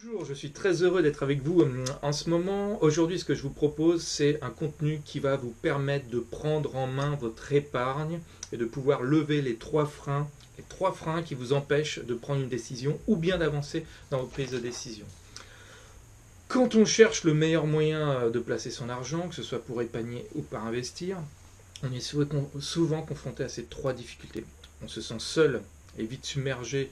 Bonjour, je suis très heureux d'être avec vous en ce moment. Aujourd'hui, ce que je vous propose, c'est un contenu qui va vous permettre de prendre en main votre épargne et de pouvoir lever les trois freins qui vous empêchent de prendre une décision ou bien d'avancer dans votre prise de décision. Quand on cherche le meilleur moyen de placer son argent, que ce soit pour épargner ou par investir, on est souvent confronté à ces trois difficultés. On se sent seul et vite submergé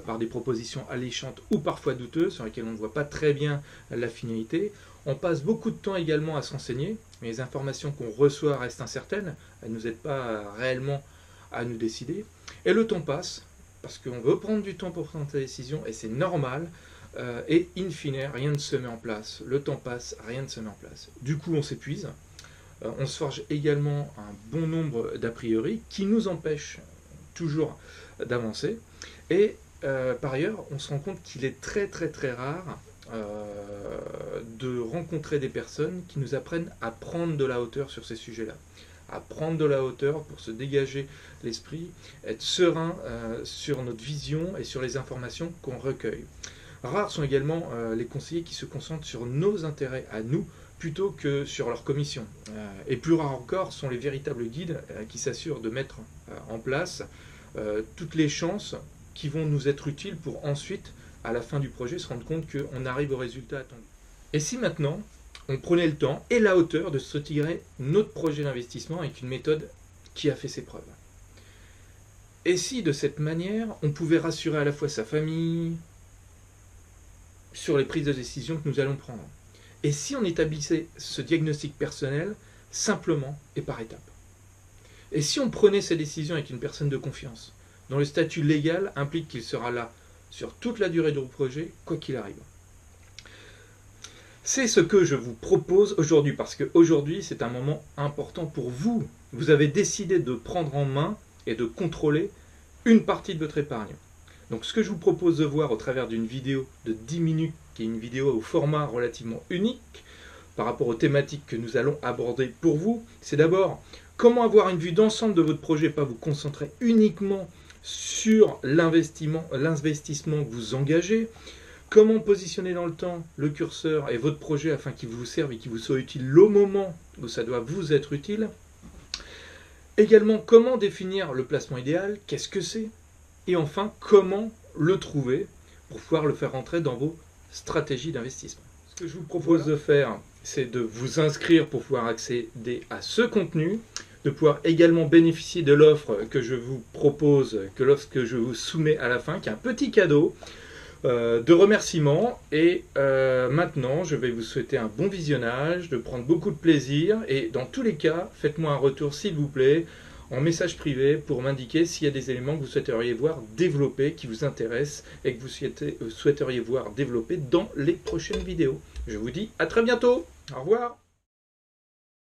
par des propositions alléchantes ou parfois douteuses sur lesquelles on ne voit pas très bien la finalité. On passe beaucoup de temps également à se renseigner, mais les informations qu'on reçoit restent incertaines, elles ne nous aident pas réellement à nous décider. Et le temps passe, parce qu'on veut prendre du temps pour prendre sa décision, et c'est normal, et in fine, rien ne se met en place. Le temps passe, rien ne se met en place. Du coup, on s'épuise. On se forge également un bon nombre d'a priori qui nous empêchent toujours d'avancer. Et par ailleurs, on se rend compte qu'il est très rare de rencontrer des personnes qui nous apprennent à prendre de la hauteur sur ces sujets-là. À prendre de la hauteur pour se dégager l'esprit, être serein sur notre vision et sur les informations qu'on recueille. Rares sont également les conseillers qui se concentrent sur nos intérêts à nous plutôt que sur leur commission. Et plus rares encore sont les véritables guides qui s'assurent de mettre en place toutes les chances qui vont nous être utiles pour ensuite, à la fin du projet, se rendre compte qu'on arrive au résultat attendu. Et si maintenant, on prenait le temps et la hauteur de se tirer notre projet d'investissement avec une méthode qui a fait ses preuves? Et si, de cette manière, on pouvait rassurer à la fois sa famille sur les prises de décision que nous allons prendre? Et si on établissait ce diagnostic personnel simplement et par étapes? Et si on prenait ces décisions avec une personne de confiance, dont le statut légal implique qu'il sera là sur toute la durée du projet, quoi qu'il arrive? C'est ce que je vous propose aujourd'hui, parce qu'aujourd'hui, c'est un moment important pour vous. Vous avez décidé de prendre en main et de contrôler une partie de votre épargne. Donc ce que je vous propose de voir au travers d'une vidéo de 10 minutes, qui est une vidéo au format relativement unique, par rapport aux thématiques que nous allons aborder pour vous, c'est d'abord comment avoir une vue d'ensemble de votre projet, pas vous concentrer uniquement sur l'investissement que vous engagez, comment positionner dans le temps le curseur et votre projet afin qu'il vous serve et qu'il vous soit utile au moment où ça doit vous être utile. Également, comment définir le placement idéal, qu'est-ce que c'est? Et enfin, comment le trouver pour pouvoir le faire rentrer dans vos stratégies d'investissement. Ce que je vous propose de faire, c'est de vous inscrire pour pouvoir accéder à ce contenu, de pouvoir également bénéficier de l'offre que je vous propose, que l'offre que je vous soumets à la fin, qui est un petit cadeau de remerciement. Et maintenant, je vais vous souhaiter un bon visionnage, de prendre beaucoup de plaisir. Et dans tous les cas, faites-moi un retour, s'il vous plaît, en message privé pour m'indiquer s'il y a des éléments que vous souhaiteriez voir développer, qui vous intéressent et que vous souhaiteriez voir développer dans les prochaines vidéos. Je vous dis à très bientôt. Au revoir.